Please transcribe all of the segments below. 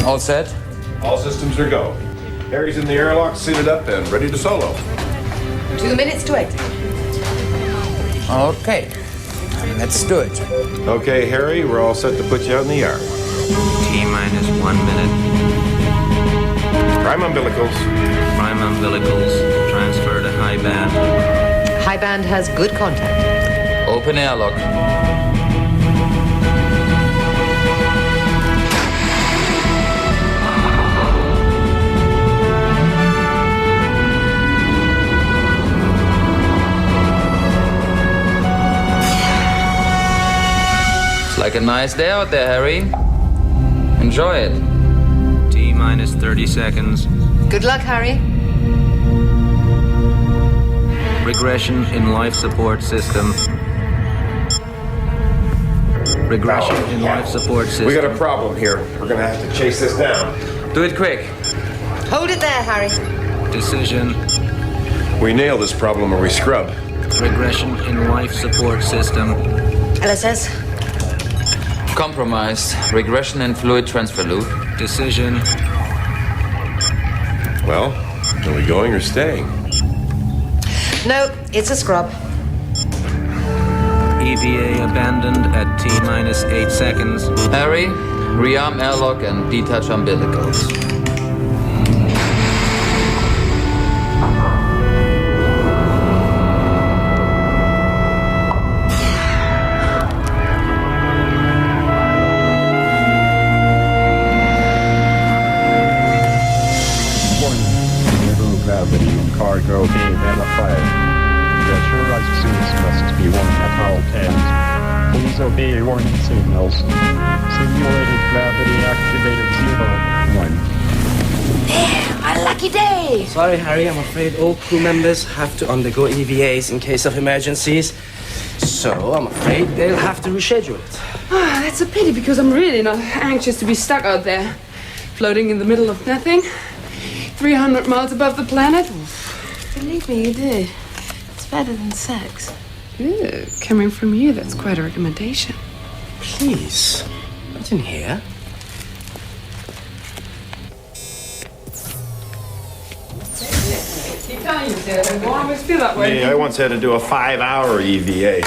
All set? All systems are go. Harry's in the airlock, suited up and ready to solo. 2 minutes to exit. Okay. Let's do it. Okay, Harry, we're all set to put you out in the air. T-minus 1 minute. Prime umbilicals. Prime umbilicals. Transfer to high band. High band has good contact. Open airlock. It's like a nice day out there, Harry. Enjoy it. T-minus 30 seconds. Good luck, Harry. Regression in life support system. Regression in life support system. We got a problem here. We're gonna have to chase this down. Do it quick. Hold it there, Harry. Decision. We nail this problem or we scrub. Regression in life support system. LSS. Compromised. Regression and fluid transfer loop. Decision. Well, are we going or staying? No, it's a scrub. EVA abandoned at T-minus 8 seconds. Harry, rearm airlock and detach umbilicals. Cargo being verified. Pressurized suits must be worn at all times. Please obey warning signals. Simulated gravity activated 01. A lucky day. Sorry, Harry, I'm afraid all crew members have to undergo EVAs in case of emergencies. So I'm afraid they'll have to reschedule it. Oh, that's a pity because I'm really not anxious to be stuck out there, floating in the middle of nothing, 300 miles above the planet. Believe me, you do. It's better than sex. Ew, coming from you, that's quite a recommendation. Please, not in here. Keep telling you, Dad, I won't always feel that way. Yeah, I once had to do a 5-hour EVA.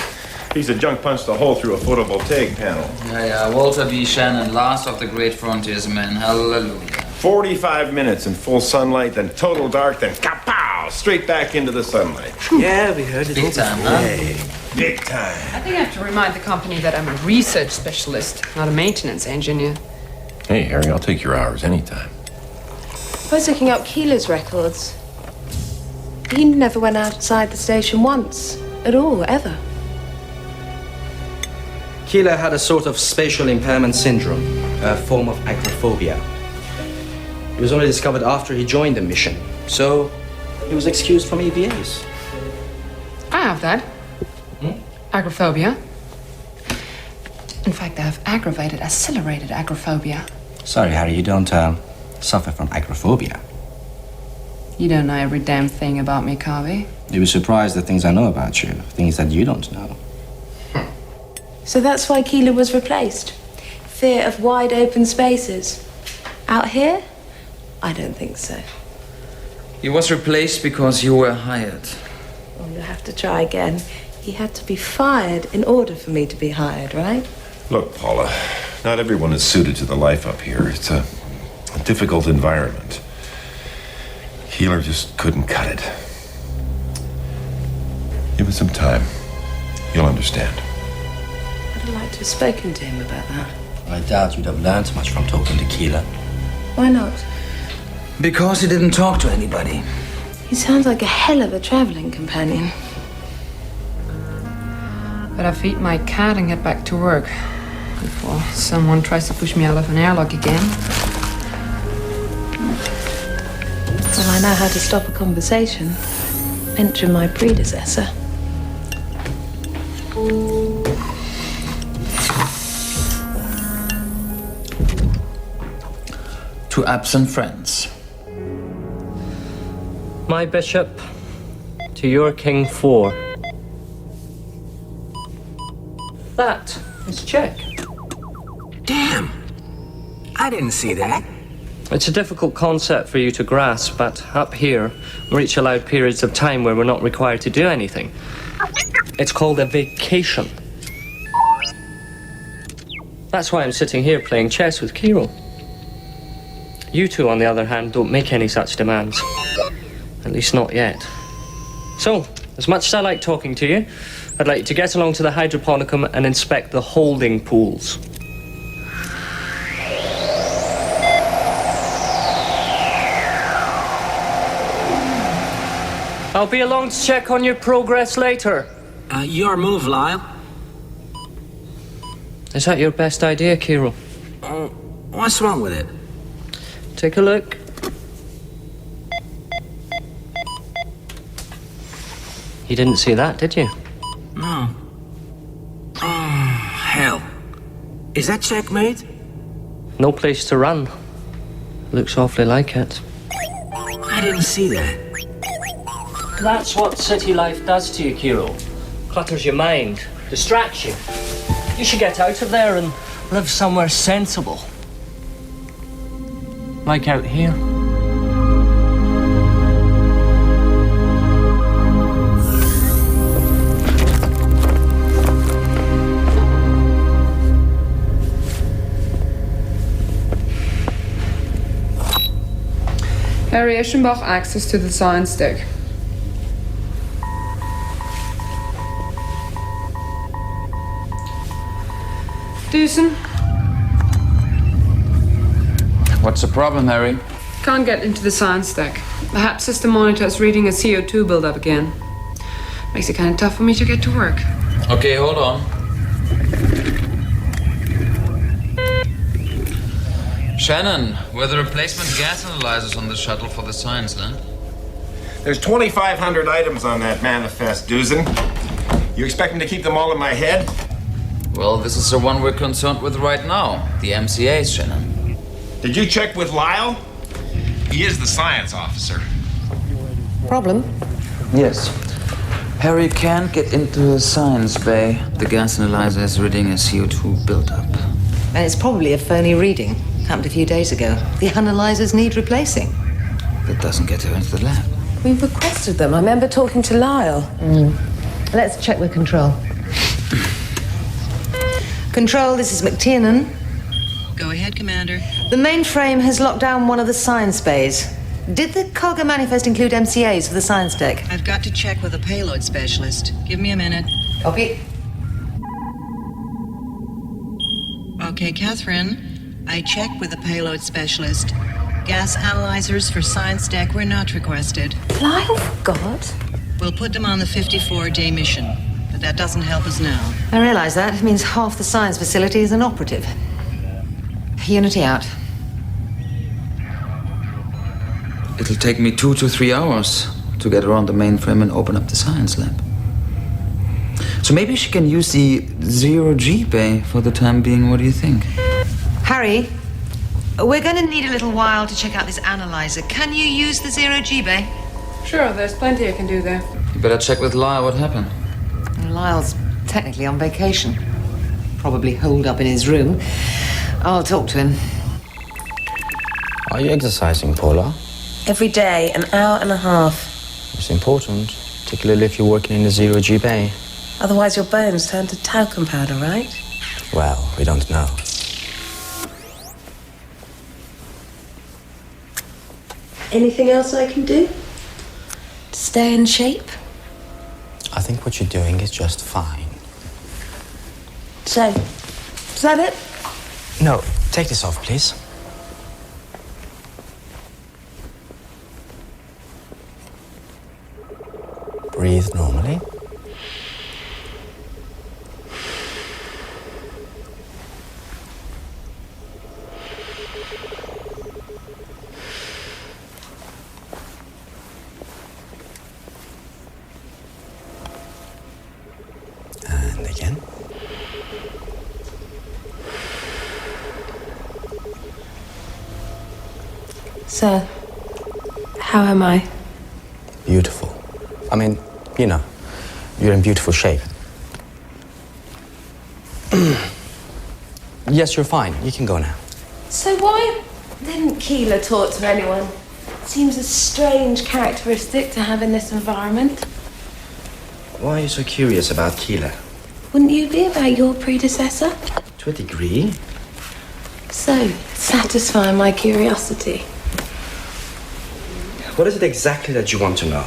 Piece of junk punched a hole through a photovoltaic panel. Yeah, Walter B. Shannon, last of the great frontiersmen. Hallelujah. 45 minutes in full sunlight, then total dark, then kapow! Straight back into the sunlight. Yeah, we heard it all Big time, before. huh? Big time. I think I have to remind the company that I'm a research specialist, not a maintenance engineer. Hey, Harry, I'll take your hours anytime. I was looking up Keeler's records. He never went outside the station once. At all, ever. Keeler had a sort of spatial impairment syndrome, a form of agoraphobia. It was only discovered after he joined the mission, so he was excused from EVAs. I have that. Agoraphobia. In fact, I have aggravated, accelerated agoraphobia. Sorry, Harry, you don't suffer from agoraphobia. You don't know every damn thing about me, Carvey. You'll be surprised at things I know about you, things that you don't know. So that's why Keeler was replaced. Fear of wide open spaces. Out here? I don't think so. He was replaced because you were hired. Well, you'll have to try again. He had to be fired in order for me to be hired, right? Look, Paula, not everyone is suited to the life up here. It's a difficult environment. Keeler just couldn't cut it. Give it some time. You'll understand. I'd have liked to have spoken to him about that. I doubt you'd have learned much from talking to Keeler. Why not? Because he didn't talk to anybody. He sounds like a hell of a traveling companion. But I feed my cat and get back to work before someone tries to push me out of an airlock again. Well, I know how to stop a conversation. Mention my predecessor. To absent friends. My bishop, to your king 4. That is check. Damn! I didn't see that. It's a difficult concept for you to grasp, but up here, we're each allowed periods of time where we're not required to do anything. It's called a vacation. That's why I'm sitting here playing chess with Keeler. You two, on the other hand, don't make any such demands. At least not yet. So, as much as I like talking to you, I'd like you to get along to the hydroponicum and inspect the holding pools. I'll be along to check on your progress later. Your move, Lyle. Is that your best idea, Keeler? What's wrong with it? Take a look. You didn't see that, did you? No. Oh, hell. Is that checkmate? No place to run. Looks awfully like it. I didn't see that. That's what city life does to you, Keeler. Clutters your mind, distracts you. You should get out of there and live somewhere sensible. Like out here. Harry Eschenbach, access to the science deck. Decent. What's the problem, Harry? Can't get into the science deck. The HAP system monitor is reading a CO2 buildup again. Makes it kind of tough for me to get to work. Okay, hold on. Shannon, were the replacement gas analyzers on the shuttle for the science lab? There's 2,500 items on that manifest, Doozen. You expect me to keep them all in my head? Well, this is the one we're concerned with right now. The MCAs, Shannon. Did you check with Lyle? He is the science officer. Problem? Yes. Harry can't get into the science bay. The gas analyzer is reading a CO2 buildup. And it's probably a phony reading. Happened a few days ago. The analyzers need replacing. That doesn't get her into the lab. We requested them. I remember talking to Lyle. Let's check with Control. Control, this is McTiernan. Go ahead, Commander. The mainframe has locked down one of the science bays. Did the cargo manifest include MCAs for the science deck? I've got to check with a payload specialist. Give me a minute. Copy. Okay, Catherine. I checked with the payload specialist. Gas analyzers for science deck were not requested. Lyle, for God. We'll put them on the 54-day mission, but that doesn't help us now. I realize that. It means half the science facility is inoperative. Unity out. It'll take me 2 to 3 hours to get around the mainframe and open up the science lab. So maybe she can use the 0G bay for the time being. What do you think? Harry, we're going to need a little while to check out this analyzer. Can you use the 0G bay? Sure, there's plenty I can do there. You better check with Lyle what happened. Lyle's technically on vacation. Probably holed up in his room. I'll talk to him. Are you exercising, Paula? Every day, an hour and a half. It's important, particularly if you're working in the 0G bay. Otherwise your bones turn to talcum powder, right? Well, we don't know. Anything else I can do? To stay in shape? I think what you're doing is just fine. So, is that it? No, take this off, please. Breathe normally. And again. Sir, how am I? Beautiful. I mean, you know, you're in beautiful shape. Yes, you're fine. You can go now. So why Didn't Keeler talk to anyone? Seems a strange characteristic to have in this environment. Why are you so curious about Keeler? Wouldn't you be about your predecessor? To a degree. So, satisfy my curiosity. What is it exactly that you want to know?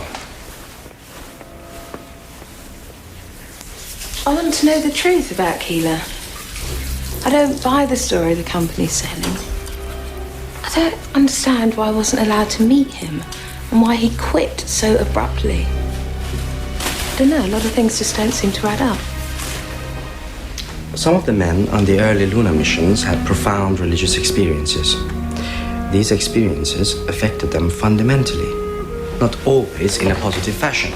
I want to know the truth about Keeler. I don't buy the story the company's selling. I don't understand why I wasn't allowed to meet him and why he quit so abruptly. I don't know, a lot of things just don't seem to add up. Some of the men on the early lunar missions had profound religious experiences. These experiences affected them fundamentally, not always in a positive fashion.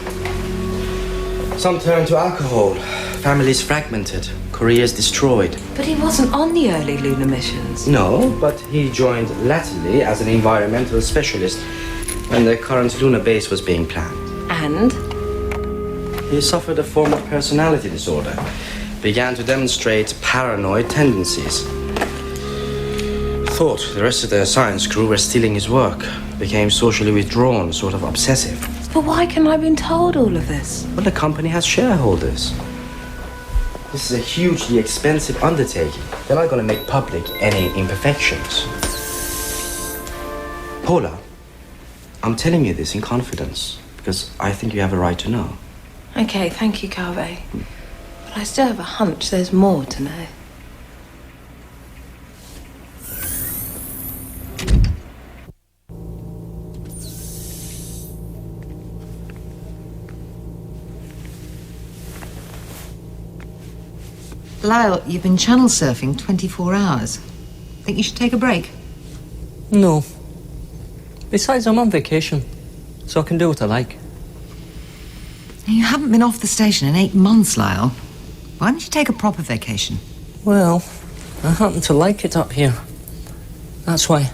Some turned to alcohol, families fragmented, careers destroyed. But he wasn't on the early lunar missions. No, but he joined latterly as an environmental specialist when the current lunar base was being planned. And? He suffered a form of personality disorder, began to demonstrate paranoid tendencies. Thought the rest of the science crew were stealing his work, became socially withdrawn, sort of obsessive. But why can't I have been told all of this? Well, the company has shareholders. This is a hugely expensive undertaking. They're not going to make public any imperfections. Paula, I'm telling you this in confidence because I think you have a right to know. Okay, thank you, Carve. But I still have a hunch there's more to know. Lyle, you've been channel surfing 24 hours. Think you should take a break? No. Besides, I'm on vacation, so I can do what I like. You haven't been off the station in 8 months, Lyle. Why don't you take a proper vacation? Well, I happen to like it up here. That's why.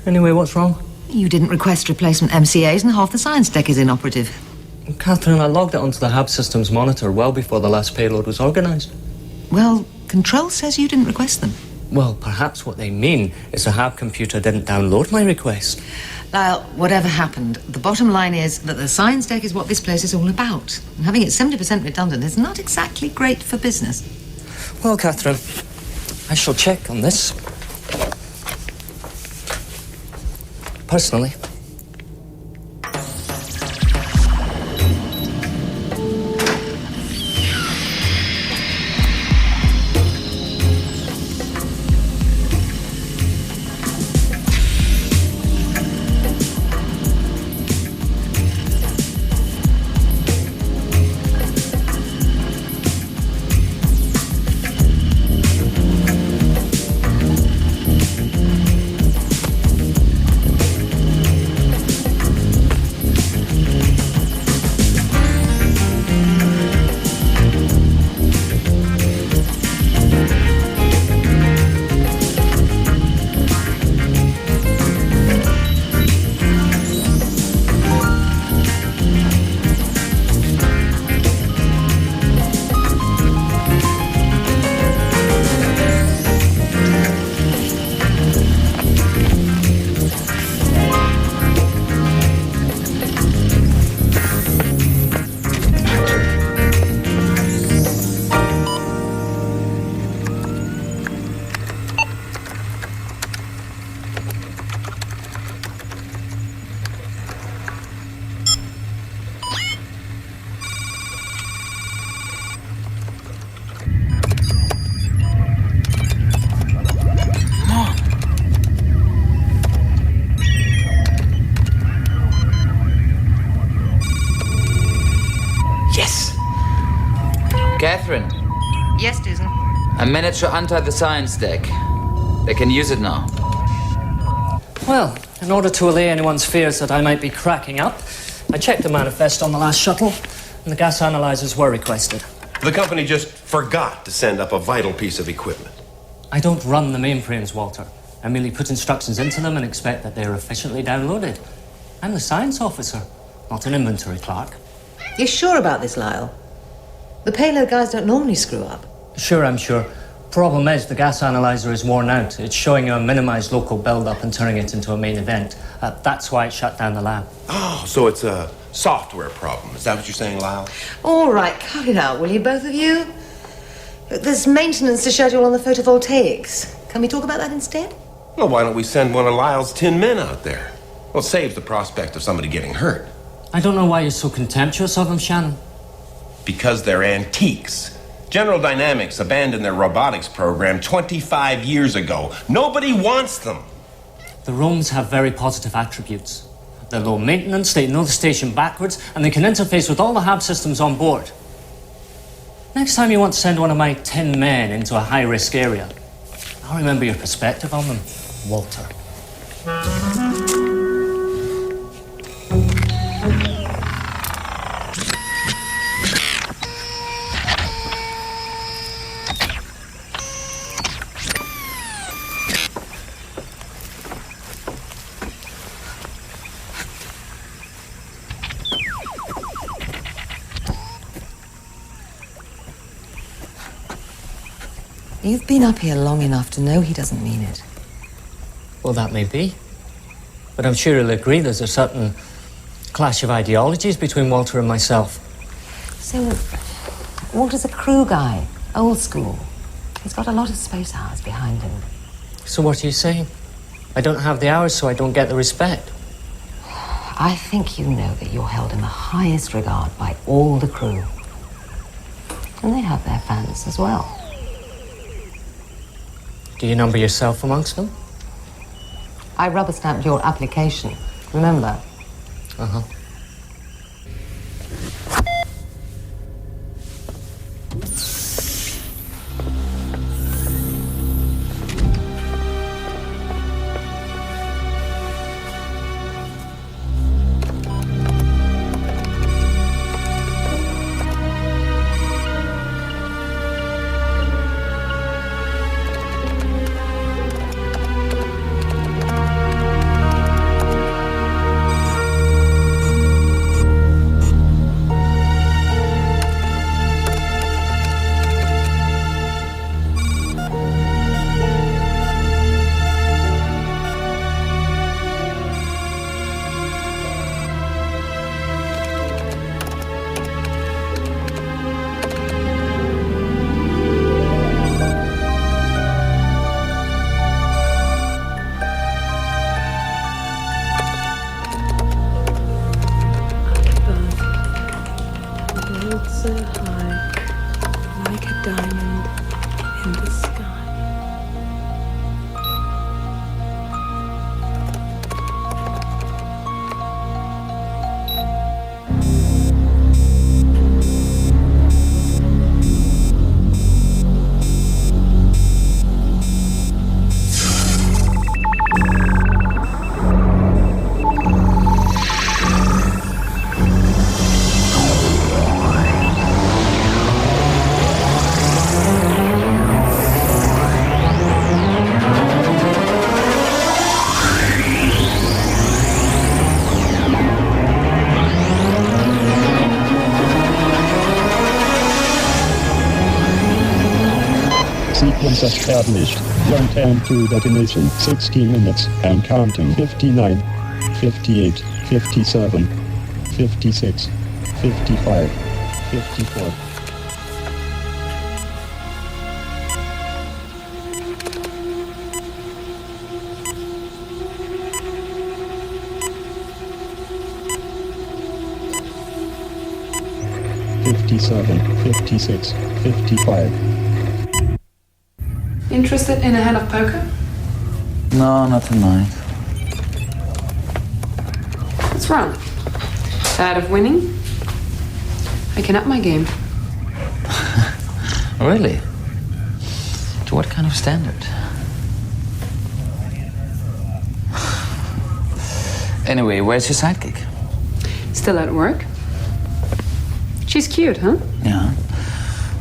Anyway, what's wrong? You didn't request replacement MCAs and half the science deck is inoperative. Catherine, I logged it onto the HAB systems monitor well before the last payload was organised. Well, Control says you didn't request them. Well, perhaps what they mean is the HAB computer didn't download my request. Lyle, whatever happened, the bottom line is that the science deck is what this place is all about. And having it 70% redundant is not exactly great for business. Well, Catherine, I shall check on this. Personally. Catherine, Yes, Disney. I managed to untie the science deck. They can use it now. Well, in order to allay anyone's fears that I might be cracking up, I checked the manifest on the last shuttle, and the gas analyzers were requested. The company just forgot to send up a vital piece of equipment. I don't run the mainframes, Walter. I merely put instructions into them and expect that they are efficiently downloaded. I'm the science officer, not an inventory clerk. You're sure about this, Lyle? The payload guys don't normally screw up. Sure, I'm sure. Problem is, the gas analyzer is worn out. It's showing you a minimized local buildup and turning it into a main event. That's why it shut down the lab. Oh, so it's a software problem. Is that what you're saying, Lyle? All right, cut it out, will you, both of you? Look, there's maintenance to schedule on the photovoltaics. Can we talk about that instead? Well, why don't we send one of Lyle's 10 men out there? Well, it saves the prospect of somebody getting hurt. I don't know why you're so contemptuous of them, Shannon. Because they're antiques. General Dynamics abandoned their robotics program 25 years ago. Nobody wants them. The Romes have very positive attributes. They're low maintenance, they know the station backwards, and they can interface with all the hab systems on board. Next time you want to send one of my 10 men into a high-risk area, I'll remember your perspective on them, Walter. You've been up here long enough to know he doesn't mean it. Well, that may be. But I'm sure he'll agree there's a certain clash of ideologies between Walter and myself. So, Walter's a crew guy, old school. He's got a lot of space hours behind him. So what are you saying? I don't have the hours, so I don't get the respect. I think you know that you're held in the highest regard by all the crew. And they have their fans as well. Do you number yourself amongst them? I rubber-stamped your application, remember? Uh-huh. So high, like a diamond in the sky. Sequence established. Jump time to detonation. 16 minutes and counting. 59, 58, 57, 56, 55, 54. $57, 56, 55. Interested in a hand of poker? No, not tonight. What's wrong? Tired of winning? I can up my game. Really? To what kind of standard? Anyway, where's your sidekick? Still at work? She's cute, huh? Yeah.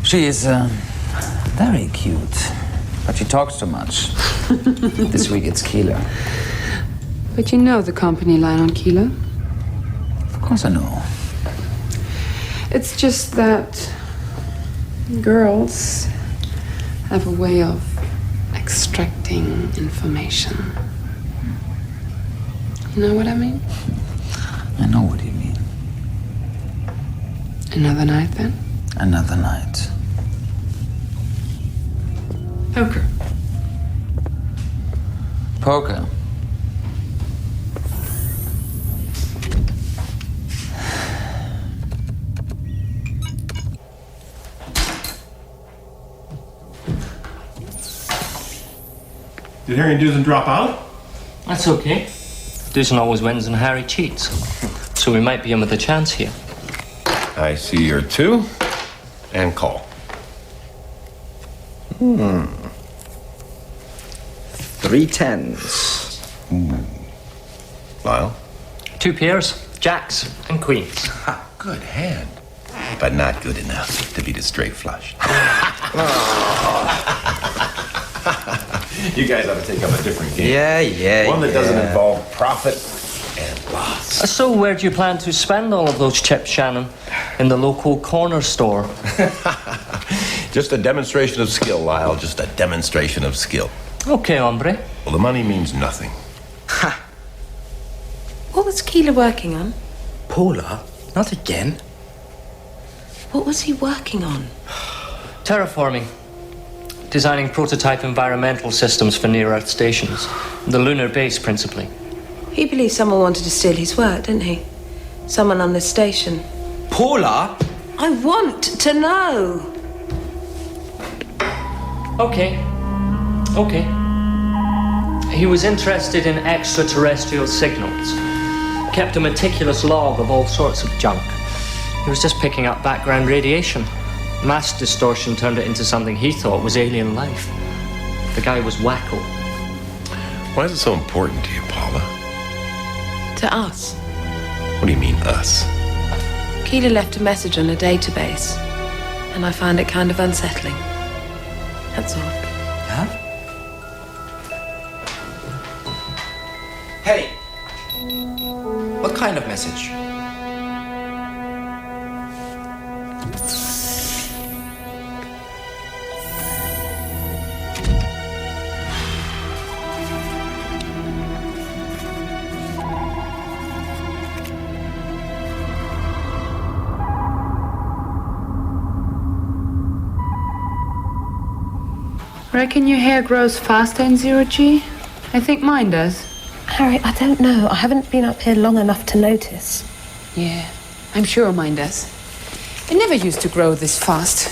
She is very cute. But she talks too much. This week it's Keeler. But you know the company line on Keeler? Of course I know. It's just that girls have a way of extracting information. You know what I mean? I know what you mean. Another night then? Another night. Poker. Poker. Did Harry and Dusan drop out? That's okay. Dusan always wins and Harry cheats. So we might be in with a chance here. I see your 2 and call. 3 tens. Lyle? 2 pairs, jacks and queens. Ha, good hand. But not good enough to beat a straight flush. You guys ought to take up a different game. One that doesn't involve profit and loss. So where do you plan to spend all of those chips, Shannon? In the local corner store? Just a demonstration of skill, Lyle. Just a demonstration of skill. Okay, hombre. Well, the money means nothing. Ha! What was Keeler working on? Paula? Not again. What was he working on? Terraforming. Designing prototype environmental systems for near-Earth stations. The lunar base, principally. He believed someone wanted to steal his work, didn't he? Someone on this station. Paula? I want to know. Okay. He was interested in extraterrestrial signals. Kept a meticulous log of all sorts of junk. He was just picking up background radiation. Mass distortion turned it into something he thought was alien life. The guy was wacko. Why is it so important to you, Paula? To us. What do you mean, us? Keeler left a message on a database, and I found it kind of unsettling. That's all. Huh? Hey! What kind of message? Reckon your hair grows faster in 0G? I think mine does. Harry, I don't know. I haven't been up here long enough to notice. Yeah, I'm sure mine does. It never used to grow this fast.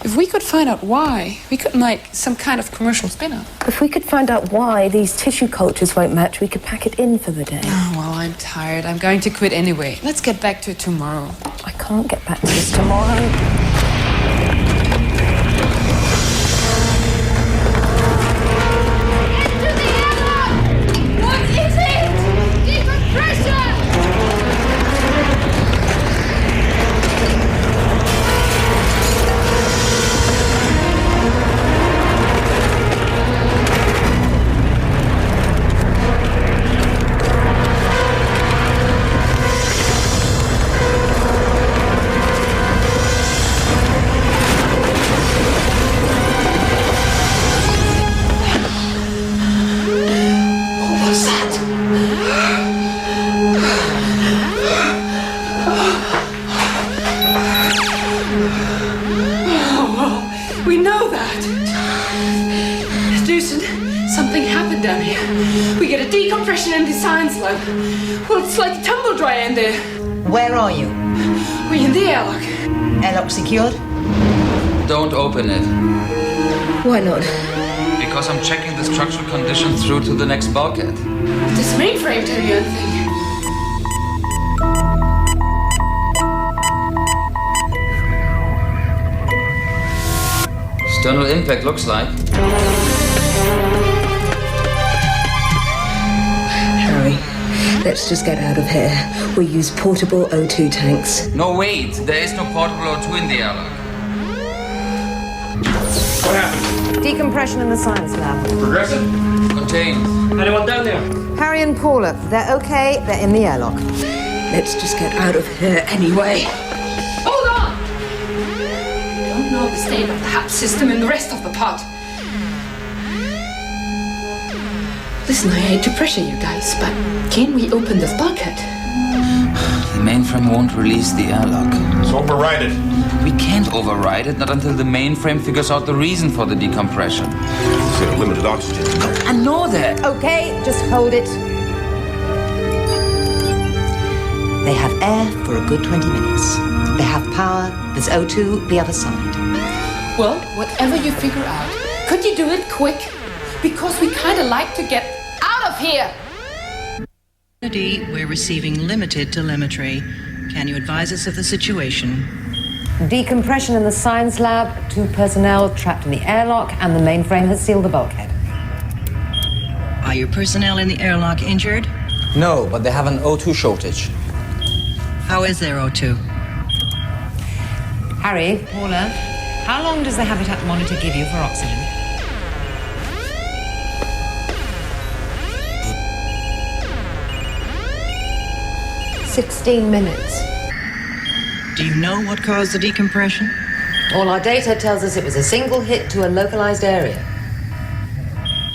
If we could find out why, we could make some kind of commercial spin-off. If we could find out why these tissue cultures won't match, we could pack it in for the day. Oh, well, I'm tired. I'm going to quit anyway. Let's get back to it tomorrow. I can't get back to this tomorrow. In the science lab. Well, it's like a tumble dryer in there. Where are you? We're in the airlock. Airlock secured? Don't open it. Why not? Because I'm checking the structural condition through to the next bulkhead. This mainframe tell you anything? External impact looks like. Let's just get out of here. We use portable O2 tanks. No, wait. There is no portable O2 in the airlock. What happened? Decompression in the science lab. Progressive? Contained. Anyone down there? Harry and Paula, they're okay. They're in the airlock. Let's just get out of here anyway. Hold on! I don't know this state of the HAP system in the rest of the pod. Listen, I hate to pressure you guys, but can we open this bulkhead? The mainframe won't release the airlock. Let's override it. We can't override it, not until the mainframe figures out the reason for the decompression. It's got limited oxygen. I know that. Okay, just hold it. They have air for a good 20 minutes. They have power. There's O2 the other side. Well, whatever you figure out, could you do it quick? Because we kind of like to get out of here. We're receiving limited telemetry. Can you advise us of the situation? Decompression in the science lab, 2 personnel trapped in the airlock, and the mainframe has sealed the bulkhead. Are your personnel in the airlock injured? No, but they have an O2 shortage. How is their O2? Harry, Paula, how long does the habitat monitor give you for oxygen? "16 minutes. Do you know what caused the decompression? All our data tells us it was a single hit to a localized area.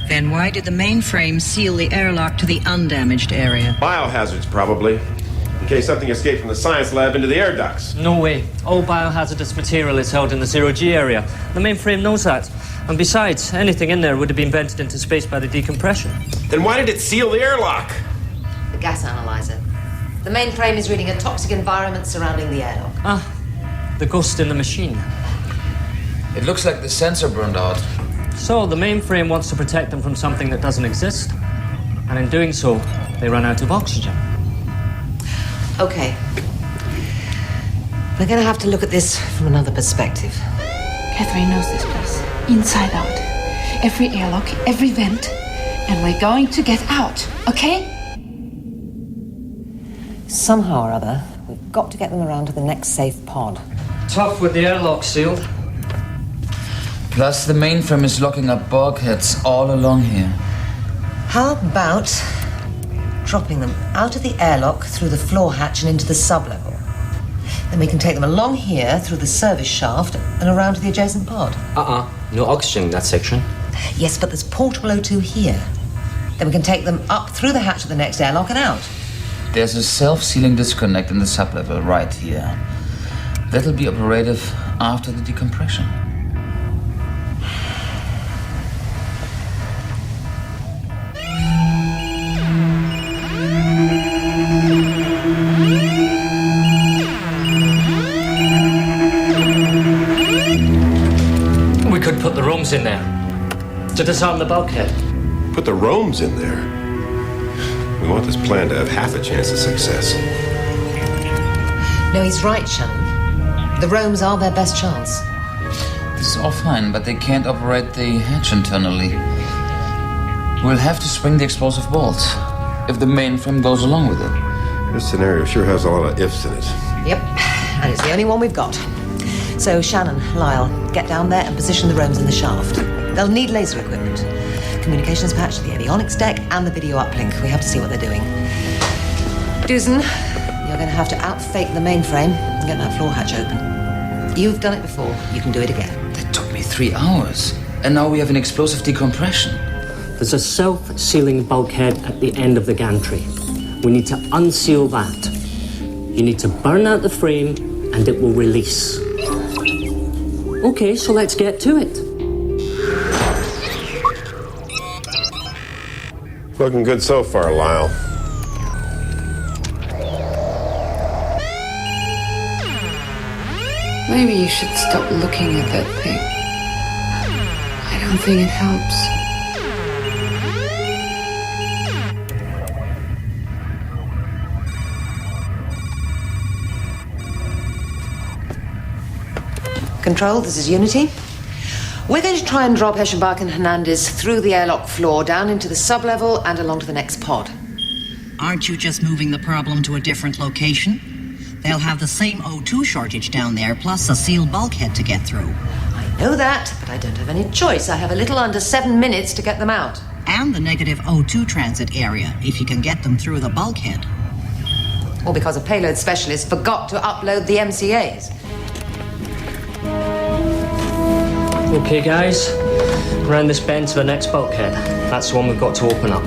Then why did the mainframe seal the airlock to the undamaged area? Biohazards, probably. In case something escaped from the science lab into the air ducts. No way. All biohazardous material is held in the 0G area. The mainframe knows that. And besides, anything in there would have been vented into space by the decompression. Then why did it seal the airlock? The gas analyzer. The mainframe is reading a toxic environment surrounding the airlock. Ah, the ghost in the machine. It looks like the sensor burned out. So the mainframe wants to protect them from something that doesn't exist. And in doing so, they run out of oxygen. Okay. We're going to have to look at this from another perspective. Catherine knows this place, inside out. Every airlock, every vent. And we're going to get out, okay? Somehow or other, we've got to get them around to the next safe pod. Tough with the airlock sealed. Plus, the mainframe is locking up bulkheads all along here. How about dropping them out of the airlock through the floor hatch and into the sublevel? Then we can take them along here through the service shaft and around to the adjacent pod. No oxygen in that section. Yes, but there's portable O2 here. Then we can take them up through the hatch of the next airlock and out. There's a self-sealing disconnect in the sublevel right here. That'll be operative after the decompression. We could put the rooms in there to disarm the bulkhead. Put the Romes in there. We want this plan to have half a chance of success. No, he's right, Shannon. The Romes are their best chance. This is all fine, but they can't operate the hatch internally. We'll have to spring the explosive bolts if the mainframe goes along with it. This scenario sure has a lot of ifs in it. Yep, and it's the only one we've got. So, Shannon, Lyle, get down there and position the Romes in the shaft. They'll need laser equipment. Communications patch to the avionics deck and the video uplink. We have to see what they're doing. Dusan, you're going to have to outfake the mainframe and get that floor hatch open. You've done it before. You can do it again. That took me 3 hours. And now we have an explosive decompression. There's a self-sealing bulkhead at the end of the gantry. We need to unseal that. You need to burn out the frame and it will release. Okay, so let's get to it. Looking good so far, Lyle. Maybe you should stop looking at that thing. I don't think it helps. Control, this is Unity. We're going to try and drop Eschenbach and Hernandez through the airlock floor, down into the sublevel and along to the next pod. Aren't you just moving the problem to a different location? They'll have the same O2 shortage down there, plus a sealed bulkhead to get through. I know that, but I don't have any choice. I have a little under 7 minutes to get them out. And the negative O2 transit area, if you can get them through the bulkhead. All because a payload specialist forgot to upload the MCAs. Okay, guys. Round this bend to the next bulkhead. That's the one we've got to open up.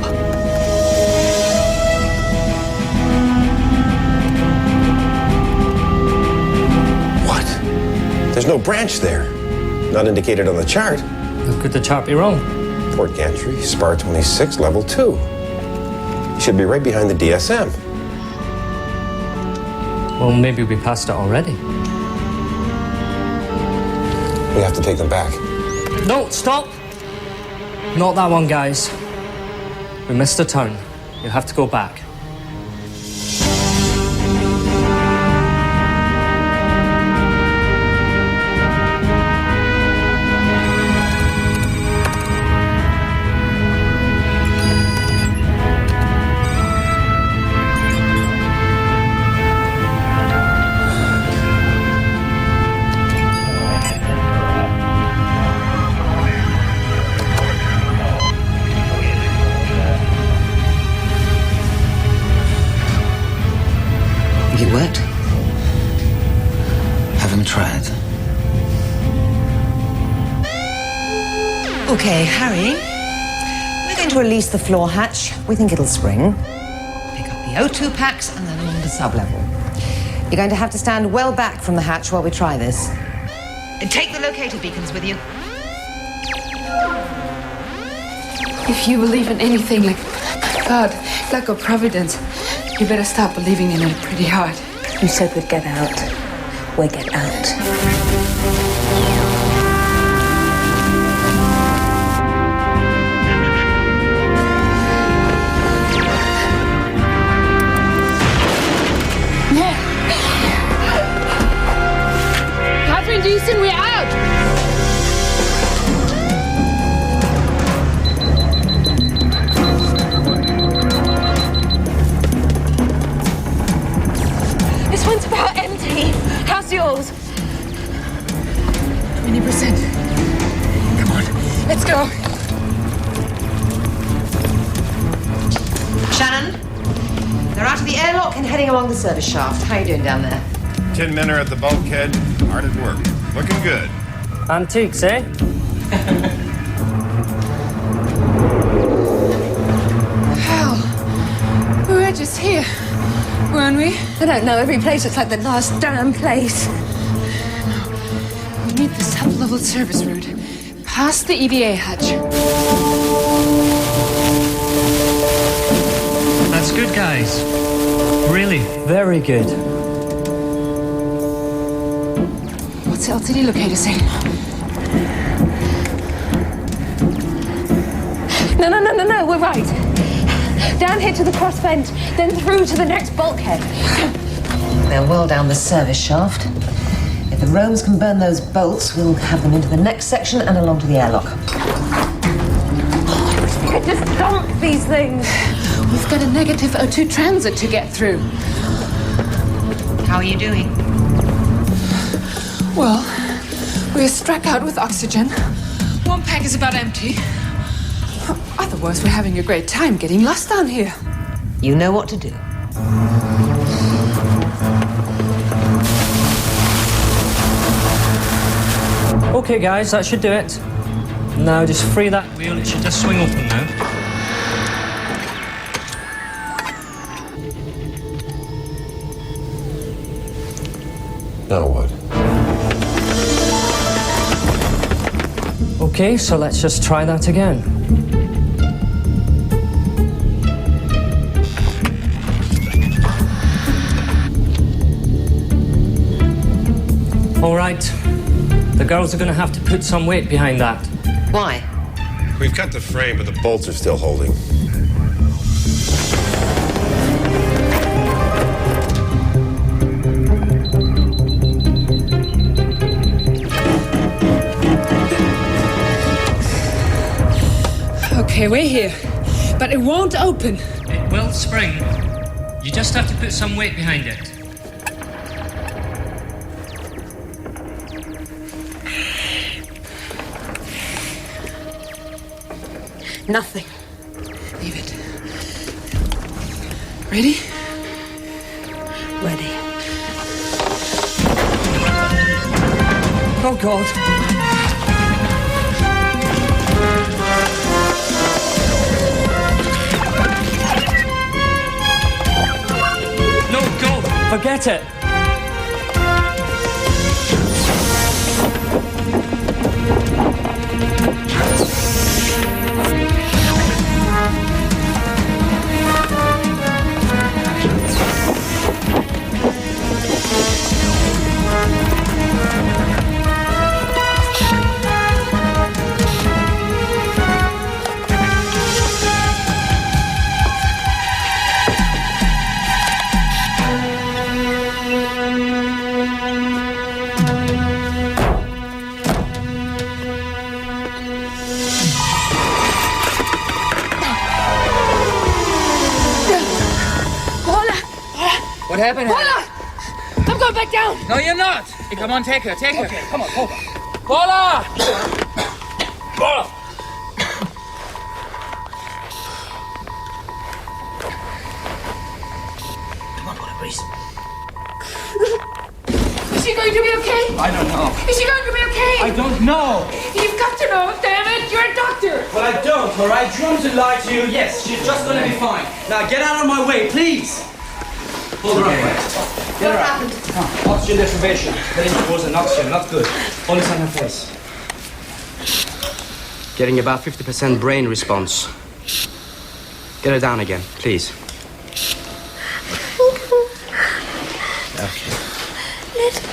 What? There's no branch there. Not indicated on the chart. How could the chart be wrong? Port gantry, spar 26, level 2. You should be right behind the DSM. Well, maybe we passed it already. We have to take them back. No, stop! Not that one, guys. We missed a turn. You have to go back. It worked? Haven't tried. Okay, Harry. We're going to release the floor hatch. We think it'll spring. Pick up the O2 packs and then along the sub-level. You're going to have to stand well back from the hatch while we try this. And take the locator beacons with you. If you believe in anything like God, luck or providence, you better start believing in it pretty hard. You said we'd get out. We'll get out. Catherine, Jason, we're out! This one's about empty. How's yours? 20%. Come on, let's go. Shannon, they're out of the airlock and heading along the service shaft. How are you doing down there? 10 men are at the bulkhead, hard at work. Looking good. Antiques, eh? Hell, we were just here, weren't we? I don't know. Every place looks like the last damn place. We need the sub-level service route, past the EVA hatch. That's good, guys. Really, very good. What's the LCD locator saying? No, we're right. Down here to the cross vent, then through to the next bulkhead. They're well down the service shaft. If the Romes can burn those bolts, we'll have them into the next section and along to the airlock. Just dump these things. We've got a negative O2 transit to get through. How are you doing? Well, we're struck out with oxygen. One pack is about empty. Otherwise, we're having a great time getting lost down here. You know what to do. Okay, guys, that should do it. Now just free that wheel. It should just swing open now. Now what? Okay, so let's just try that again. All right. The girls are going to have to put some weight behind that. Why? We've cut the frame, but the bolts are still holding. Okay, we're here. But it won't open. It will spring. You just have to put some weight behind it. Nothing. Leave it. Ready? Ready. Oh, God. Forget it. What happened? Paula! I'm going back down. No, you're not. Hey, come on, take her. Okay, come on, Paula. Paula! Paula! Come on, Paula, please. Is she going to be okay? I don't know. Is she going to be okay? I don't know. You've got to know, damn it. You're a doctor. Well, I don't, all right? Do you want me to lie to you? Yes, she's just gonna be fine. Now, get out of my way, please. Hold her up, right? Get her up. Oxygen deprivation. Heading towards an oxygen, not good. Hold this on her face. Getting about 50% brain response. Get her down again, please. Okay. Little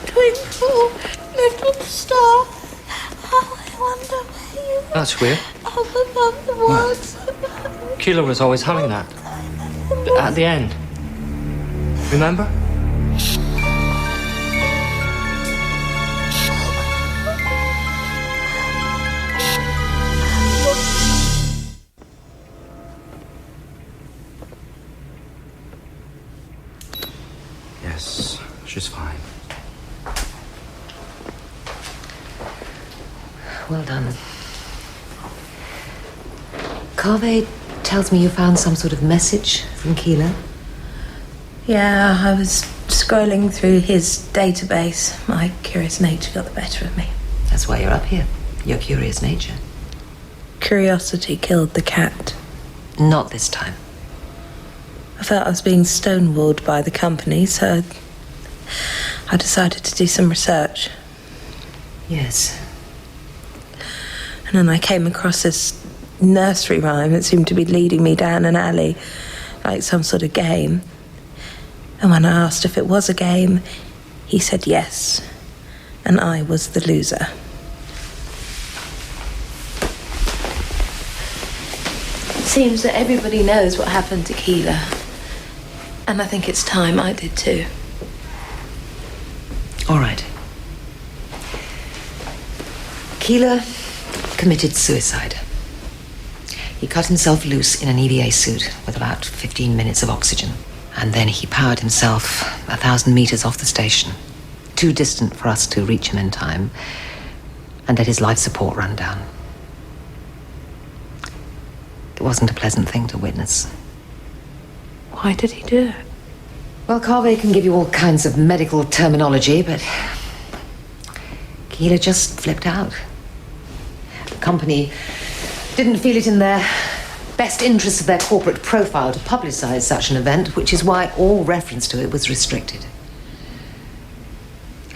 twinkle, little star. How I wonder where you That's weird. are above the words. Keeler was always humming that. At the end. Remember? Yes, she's fine. Well done. Carvey tells me you found some sort of message from Keeler. Yeah, I was scrolling through his database. My curious nature got the better of me. That's why you're up here. Your curious nature. Curiosity killed the cat. Not this time. I felt I was being stonewalled by the company, so I decided to do some research. Yes. And then I came across this nursery rhyme that seemed to be leading me down an alley, like some sort of game. And when I asked if it was a game, he said yes. And I was the loser. It seems that everybody knows what happened to Keeler. And I think it's time I did too. All right. Keeler committed suicide. He cut himself loose in an EVA suit with about 15 minutes of oxygen. And then he powered himself 1,000 meters off the station, too distant for us to reach him in time, and let his life support run down. It wasn't a pleasant thing to witness. Why did he do it? Well, Carvey can give you all kinds of medical terminology, but Keeler just flipped out. The company didn't feel it in their best interest of their corporate profile to publicize such an event, which is why all reference to it was restricted.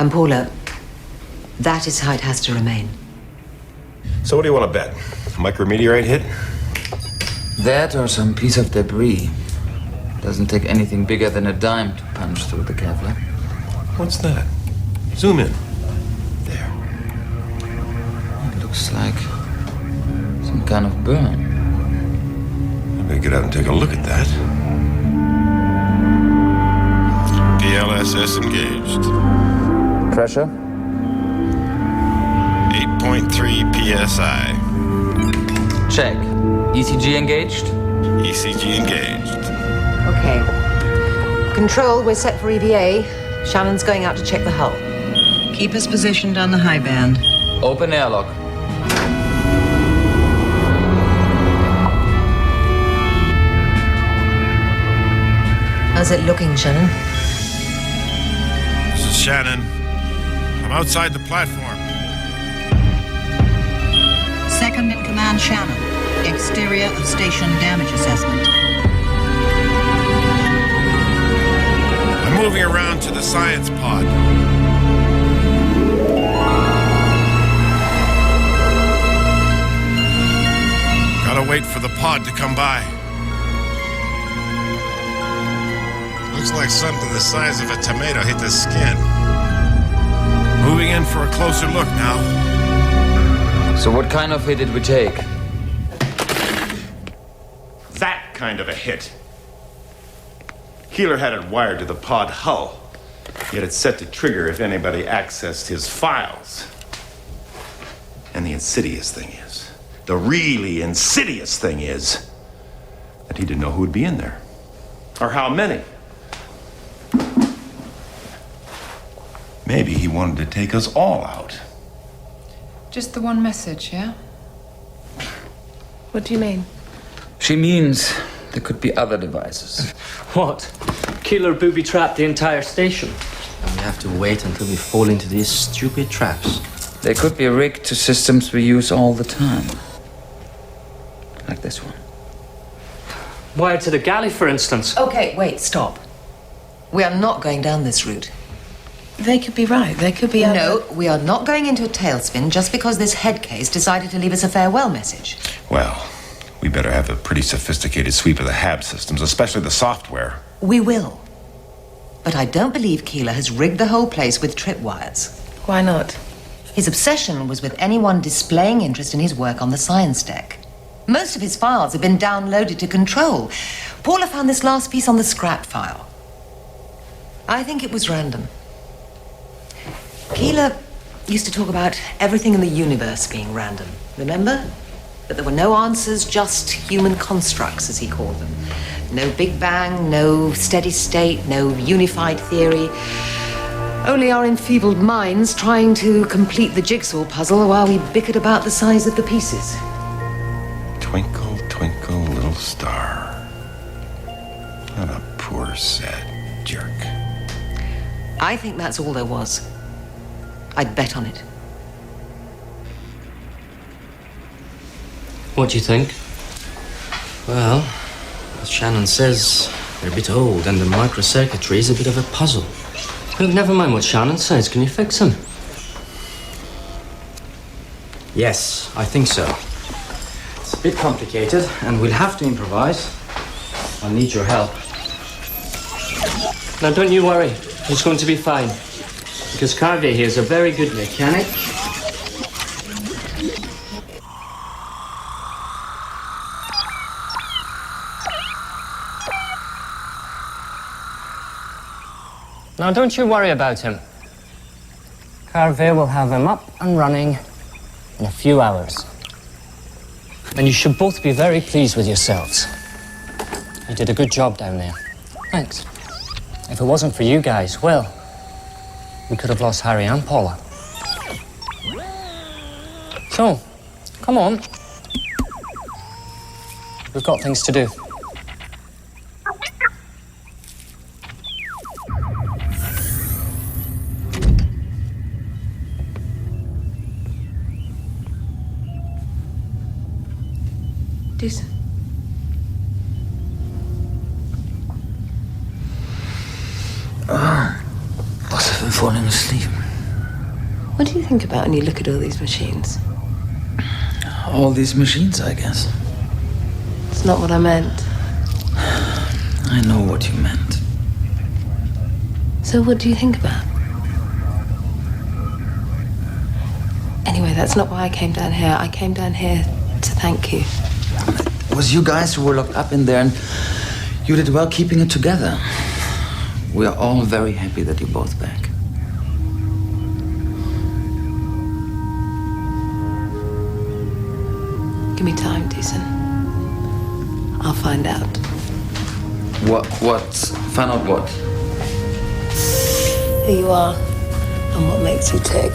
And Paula, that is how it has to remain. So what do you want to bet? A micrometeorite hit? That or some piece of debris. Doesn't take anything bigger than a dime to punch through the Kevlar. What's that? Zoom in. There. It looks like some kind of burn. I better get out and take a look at that. DLSS engaged. Pressure? 8.3 PSI. Check. ECG engaged? ECG engaged. Okay. Control, we're set for EVA. Shannon's going out to check the hull. Keep us positioned on the high band. Open airlock. How's it looking, Shannon? This is Shannon. I'm outside the platform. Second in command, Shannon. Exterior of station damage assessment. moving around to the science pod. Gotta wait for the pod to come by. Looks like something the size of a tomato hit the skin. Moving in for a closer look now. So what kind of hit did we take? That kind of a hit. Keeler had it wired to the pod hull. He had it set to trigger if anybody accessed his files. And the insidious thing is, the really insidious thing is, that he didn't know who would be in there. Or how many. Maybe he wanted to take us all out. Just the one message, yeah? What do you mean? She means there could be other devices. What? Keeler booby-trapped the entire station. And we have to wait until we fall into these stupid traps. They could be rigged to systems we use all the time. Like this one. Wired to the galley, for instance. Okay, wait, stop. We are not going down this route. They could be right. They could be other... No, we are not going into a tailspin just because this head case decided to leave us a farewell message. Well, we better have a pretty sophisticated sweep of the HAB systems, especially the software. We will. But I don't believe Keeler has rigged the whole place with tripwires. Why not? His obsession was with anyone displaying interest in his work on the science deck. Most of his files have been downloaded to Control. Paula found this last piece on the scrap file. I think it was random. Keeler used to talk about everything in the universe being random, remember? That there were no answers, just human constructs, as he called them. No Big Bang, no steady state, no unified theory. Only our enfeebled minds trying to complete the jigsaw puzzle while we bickered about the size of the pieces. Twinkle, twinkle, little star. What a poor, sad jerk. I think that's all there was. I'd bet on it. What do you think? Well, as Shannon says, they're a bit old and the microcircuitry is a bit of a puzzle. Look, never mind what Shannon says. Can you fix them? Yes, I think so. It's a bit complicated and we'll have to improvise. I'll need your help. Now, don't you worry. It's going to be fine. Because Carvey here is a very good mechanic. Now, don't you worry about him. Carvey will have him up and running in a few hours. And you should both be very pleased with yourselves. You did a good job down there. Thanks. If it wasn't for you guys, well, we could have lost Harry and Paula. So, come on. We've got things to do. Decent. Must have been falling asleep. What do you think about when you look at all these machines? All these machines, I guess. It's not what I meant. I know what you meant. So what do you think about? Anyway, that's not why I came down here. I came down here to thank you. It was you guys who were locked up in there, and you did well keeping it together. We are all very happy that you're both back. Give me time, Decent. I'll find out. What? Find out what? Who you are and what makes you tick.